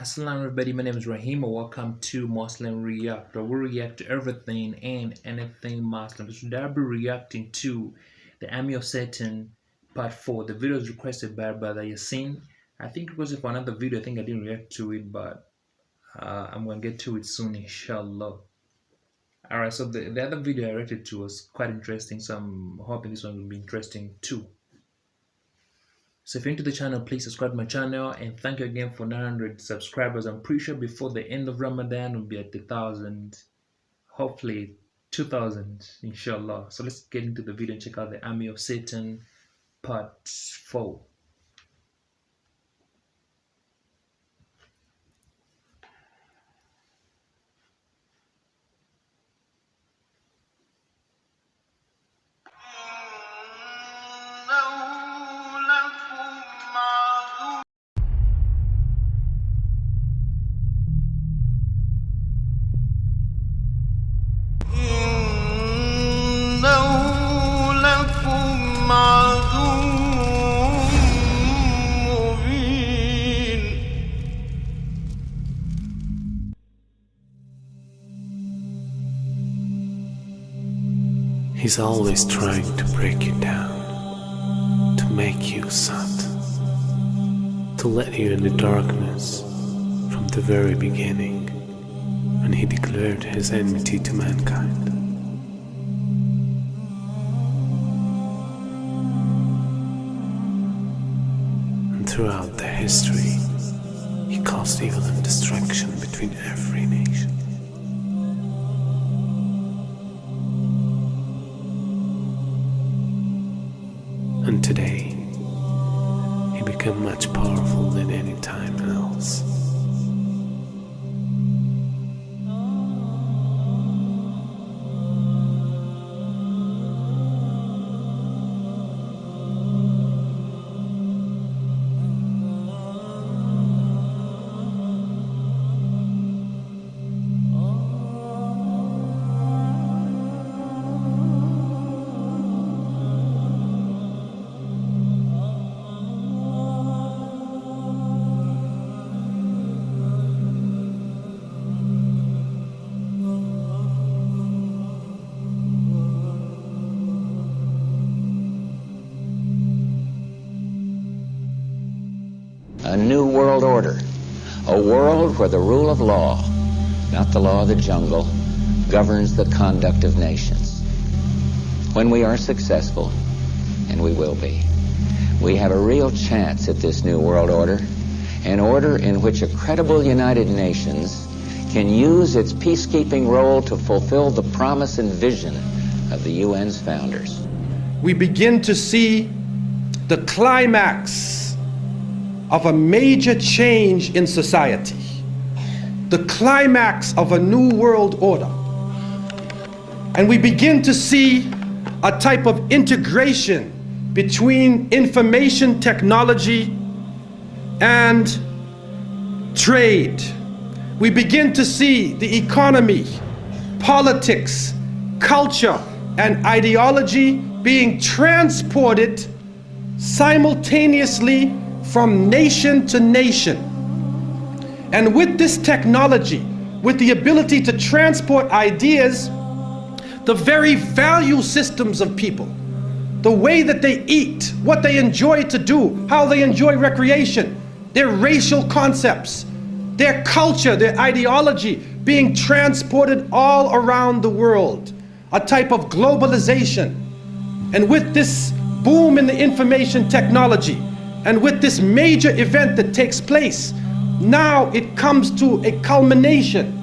Assalamu everybody, my name is Rahim and welcome to Muslim React, where we react to everything and anything Muslim. Today I'll be reacting to the Army of Satan part 4. The video is requested by Brother Yasin. I think it was for another video. I think I didn't react to it, but I'm going to get to it soon, inshallah. Alright, so the other video I reacted to was quite interesting, so I'm hoping this one will be interesting too. So if you're into the channel, please subscribe to my channel, and thank you again for 900 subscribers. I'm pretty sure before the end of Ramadan we'll be at 1,000, hopefully 2,000, inshallah. So let's get into the video and check out the Army of Satan part 4. He's always trying to break you down, to make you sad, to let you in the darkness from the very beginning, when he declared his enmity to mankind. And throughout the history, he caused evil and destruction between every nation. And today, he became much powerful than any time else. A new world order, a world where the rule of law, not the law of the jungle, governs the conduct of nations. When we are successful, and we will be, we have a real chance at this new world order, an order in which a credible United Nations can use its peacekeeping role to fulfill the promise and vision of the UN's founders. We begin to see the climax of a major change in society, the climax of a new world order. And we begin to see a type of integration between information technology and trade. We begin to see the economy, politics, culture, and ideology being transported simultaneously from nation to nation. And with this technology, with the ability to transport ideas, the very value systems of people, the way that they eat, what they enjoy to do, how they enjoy recreation, their racial concepts, their culture, their ideology being transported all around the world, a type of globalization. And with this boom in the information technology, and with this major event that takes place, now it comes to a culmination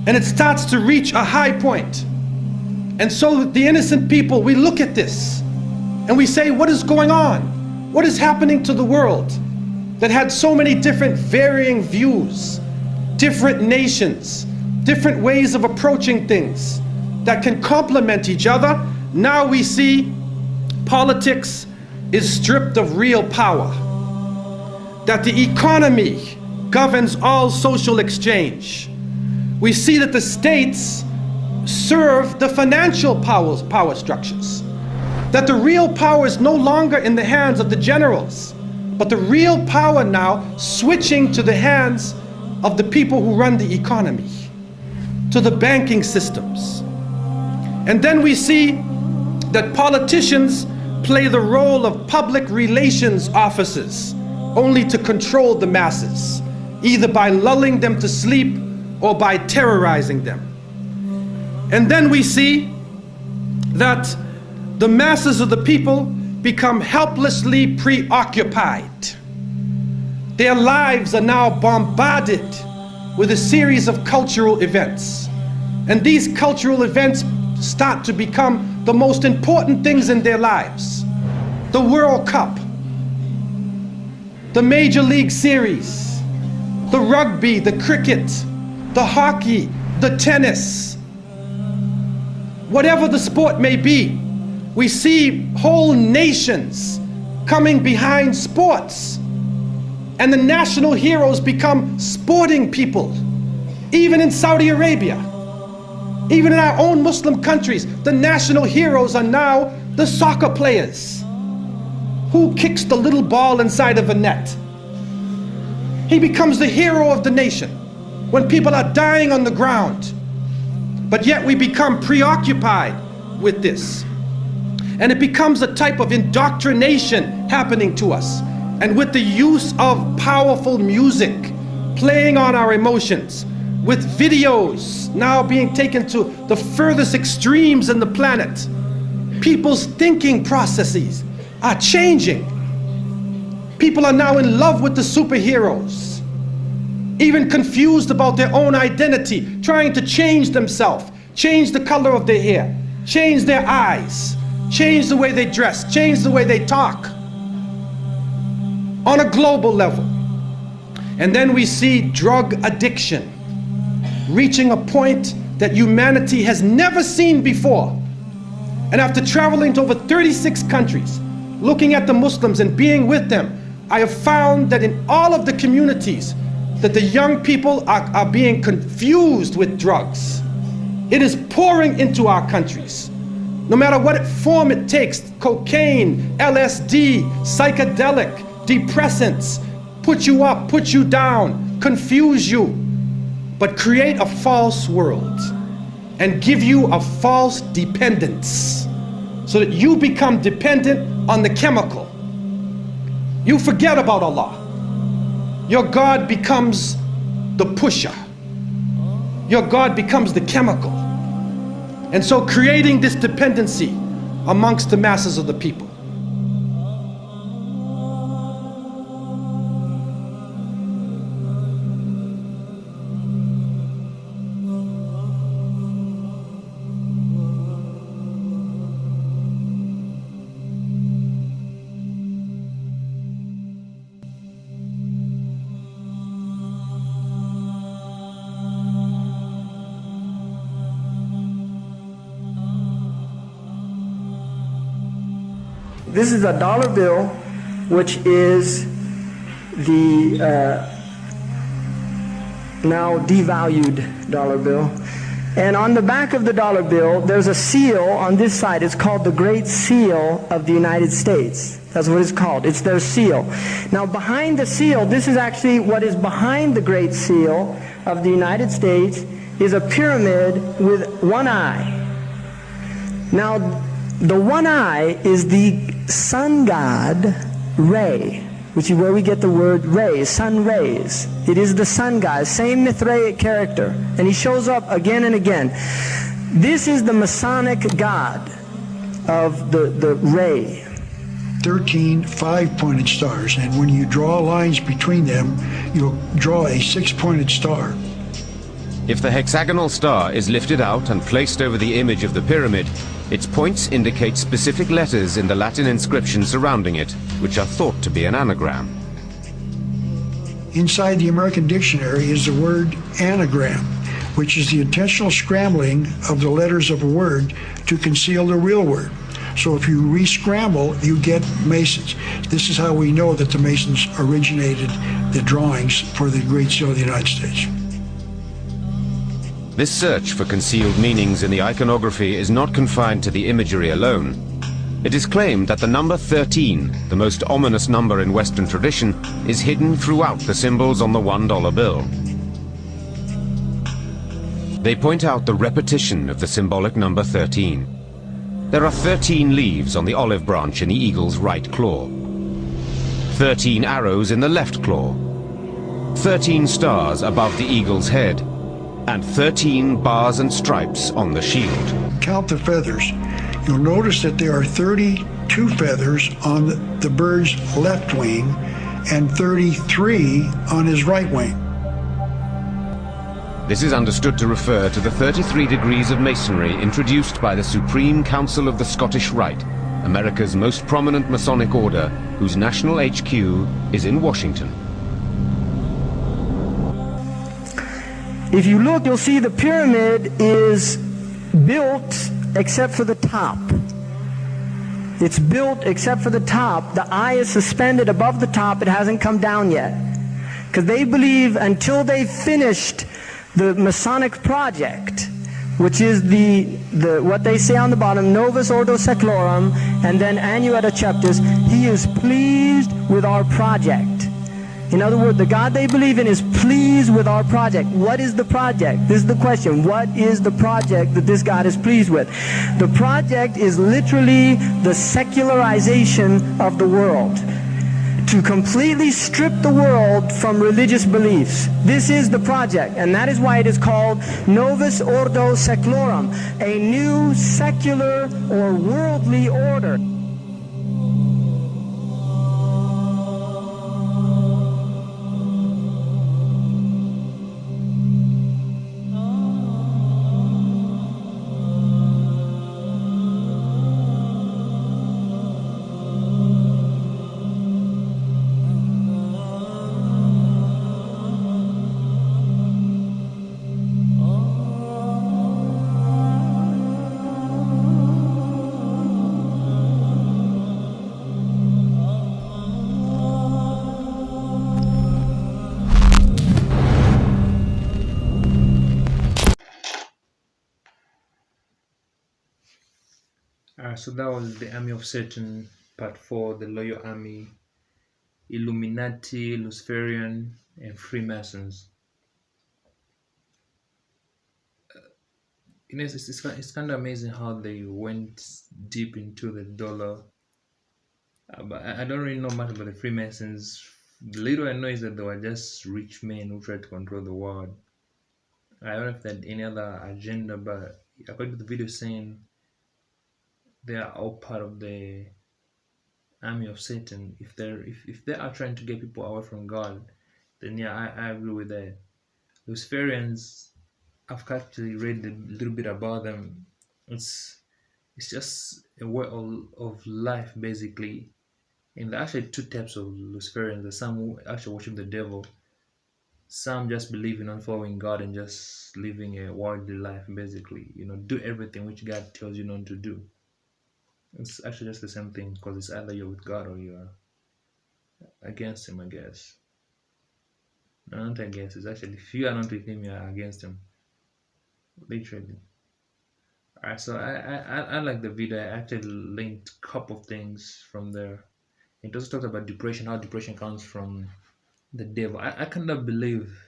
and it starts to reach a high point. And so the innocent people, we look at this and we say, what is going on? What is happening to the world that had so many different varying views, different nations, different ways of approaching things that can complement each other? Now we see politics is stripped of real power, that the economy governs all social exchange. We see that the states serve the financial power structures, that the real power is no longer in the hands of the generals, but the real power now switching to the hands of the people who run the economy, to the banking systems. And then we see that politicians play the role of public relations officers only to control the masses, either by lulling them to sleep or by terrorizing them. And then we see that the masses of the people become helplessly preoccupied. Their lives are now bombarded with a series of cultural events. And these cultural events start to become the most important things in their lives. The World Cup, the Major League Series, the rugby, the cricket, the hockey, the tennis. Whatever the sport may be, we see whole nations coming behind sports. And the national heroes become sporting people. Even in Saudi Arabia, even in our own Muslim countries, the national heroes are now the soccer players. Who kicks the little ball inside of a net? He becomes the hero of the nation when people are dying on the ground. But yet we become preoccupied with this. And it becomes a type of indoctrination happening to us. And with the use of powerful music playing on our emotions, with videos now being taken to the furthest extremes in the planet, people's thinking processes are changing. People are now in love with the superheroes, even confused about their own identity, trying to change themselves, change the color of their hair, change their eyes, change the way they dress, change the way they talk, on a global level. And then we see drug addiction reaching a point that humanity has never seen before. And after traveling to over 36 countries, looking at the Muslims and being with them, I have found that in all of the communities that the young people are being confused with drugs. It is pouring into our countries. No matter what form it takes, cocaine, LSD, psychedelic, depressants, put you up, put you down, confuse you, but create a false world and give you a false dependence so that you become dependent on the chemical. You forget about Allah. Your God becomes the pusher. Your God becomes the chemical. And so creating this dependency amongst the masses of the people. This is a dollar bill, which is the now devalued dollar bill. And on the back of the dollar bill, there's a seal on this side. It's called the Great Seal of the United States. That's what it's called. It's their seal. Now behind the seal, this is actually what is behind the Great Seal of the United States, is a pyramid with one eye. Now the one eye is the sun god Re, which is where we get the word ray, sun rays. It is the sun god, same Mithraic character, and he shows up again and again. This is the Masonic god of the ray. 13 5-pointed stars, and when you draw lines between them, you'll draw a 6-pointed star. If the hexagonal star is lifted out and placed over the image of the pyramid, its points indicate specific letters in the Latin inscription surrounding it, which are thought to be an anagram. Inside the American dictionary is the word anagram, which is the intentional scrambling of the letters of a word to conceal the real word. So if you re-scramble, you get Masons. This is how we know that the Masons originated the drawings for the Great Seal of the United States. This search for concealed meanings in the iconography is not confined to the imagery alone. It is claimed that the number 13, the most ominous number in Western tradition, is hidden throughout the symbols on the $1 bill. They point out the repetition of the symbolic number 13. There are 13 leaves on the olive branch in the eagle's right claw, 13 arrows in the left claw, 13 stars above the eagle's head, and 13 bars and stripes on the shield. Count the feathers. You'll notice that there are 32 feathers on the bird's left wing and 33 on his right wing. This is understood to refer to the 33 degrees of masonry introduced by the Supreme Council of the Scottish Rite, America's most prominent Masonic order, whose national HQ is in Washington. If you look, you'll see the pyramid is built except for the top. It's built except for the top. The eye is suspended above the top. It hasn't come down yet. Because they believe until they've finished the Masonic project, which is the what they say on the bottom, Novus Ordo Seclorum, and then Annuet Acceptus, he is pleased with our project. In other words, the God they believe in is pleased with our project. What is the project? This is the question. What is the project that this God is pleased with? The project is literally the secularization of the world. To completely strip the world from religious beliefs. This is the project, and that is why it is called Novus Ordo Seclorum, a new secular or worldly order. So that was the Army of Satan, Part 4, the Loyal Army, Illuminati, Luciferian, and Freemasons. It's kind of amazing how they went deep into the dollar. But I don't really know much about the Freemasons. The little I know is that they were just rich men who tried to control the world. I don't know if they had any other agenda, but according to the video saying they are all part of the Army of Satan. If they are trying to get people away from God, then yeah, I agree with that. Luciferians, I've actually read a little bit about them. It's just a way of life basically. And there are actually two types of Luciferians. There's some who actually worship the devil. Some just believe in following God and just living a worldly life basically. Do everything which God tells you not to do. It's actually just the same thing, because it's either you're with God or you're against him, I guess. No, not against. It's actually, if you are not with him, you're against him. Literally. Alright, so I like the video. I actually linked a couple of things from there. It also talks about depression, how depression comes from the devil. I cannot believe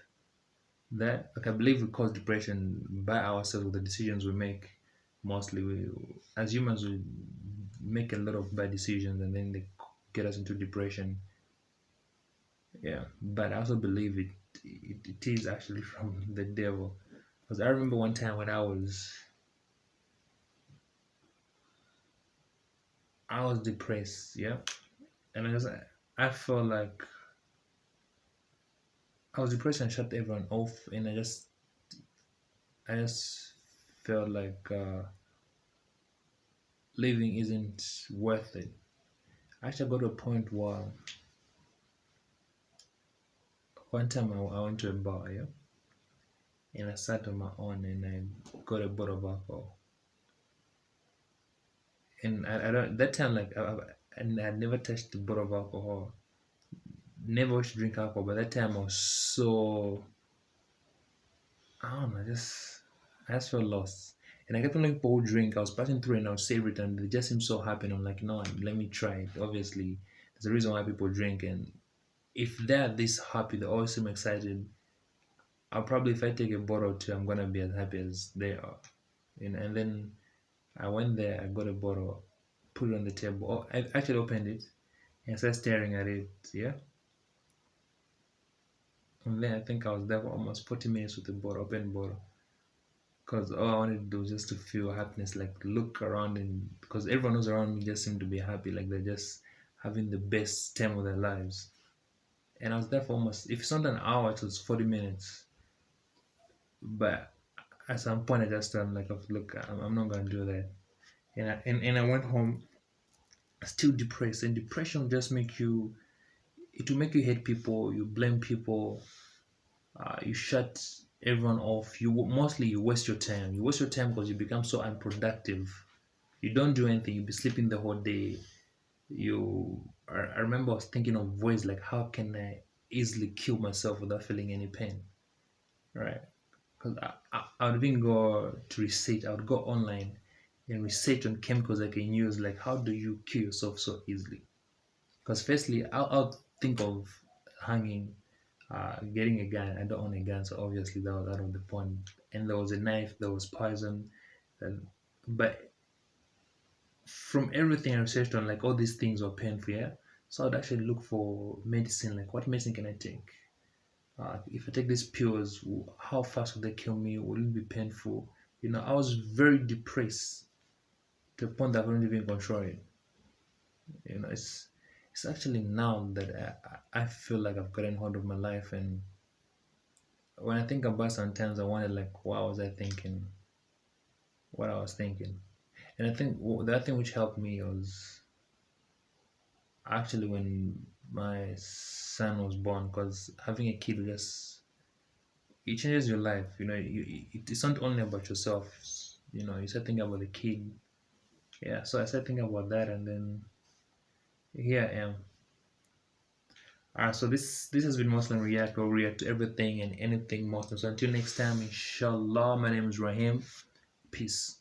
that. Like, I believe we cause depression by ourselves with the decisions we make. Mostly, as humans, we make a lot of bad decisions and then they get us into depression. Yeah, but I also believe it is actually from the devil. Because I remember one time when I was depressed, yeah, and I felt like I was depressed and shut everyone off, and I just felt like living isn't worth it. I actually got to a point where one time I went to a bar, yeah, and I sat on my own and I got a bottle of alcohol. And I don't, that time, like, I never touched the bottle of alcohol, never used to drink alcohol, but that time I was so, I don't know, I just felt lost. And I kept on people who drink. I was passing through and I would savor it, and they just seemed so happy. And I'm like, no, let me try it. Obviously, there's a reason why people drink, and if they're this happy, they always seem excited. I'll probably, if I take a bottle or two, I'm gonna be as happy as they are. And then I went there, I got a bottle, put it on the table. Oh, I actually opened it and started staring at it. Yeah. And then I think I was there for almost 40 minutes with the bottle, open bottle. Because all I wanted to do was just to feel happiness, like look around, and because everyone who's around me just seemed to be happy, like they're just having the best time of their lives. And I was there for almost, if it's not an hour, it was 40 minutes. But at some point, I just told like, look, I'm not gonna do that. And I went home still depressed, and depression will just make you, it will make you hate people, you blame people, you shut everyone off. You mostly you waste your time. You waste your time because you become so unproductive. You don't do anything. You be sleeping the whole day. I remember I was thinking of ways like how can I easily kill myself without feeling any pain, right? Because I would even go to research. I would go online and research on chemicals I can use. Like how do you kill yourself so easily? Because firstly, I'll think of hanging, getting a gun. I don't own a gun, so obviously that was out of the point. And there was a knife, there was poison, and, but from everything I researched on, like all these things were painful, yeah. So I'd actually look for medicine, like what medicine can I take? If I take these pills, how fast will they kill me? Will it be painful? You know, I was very depressed to the point that I couldn't even control it. You know, it's actually now that I feel like I've gotten hold of my life, and when I think about sometimes I wonder like what was I thinking, what I was thinking. And I think the other thing which helped me was actually when my son was born, because having a kid just, it changes your life. You know, it's not only about yourself. You know, you start thinking about the kid. Yeah, so I started thinking about that, and then here I am. So this has been Muslim React, or react to everything and anything Muslim. So until next time, inshallah, my name is Rahim. Peace.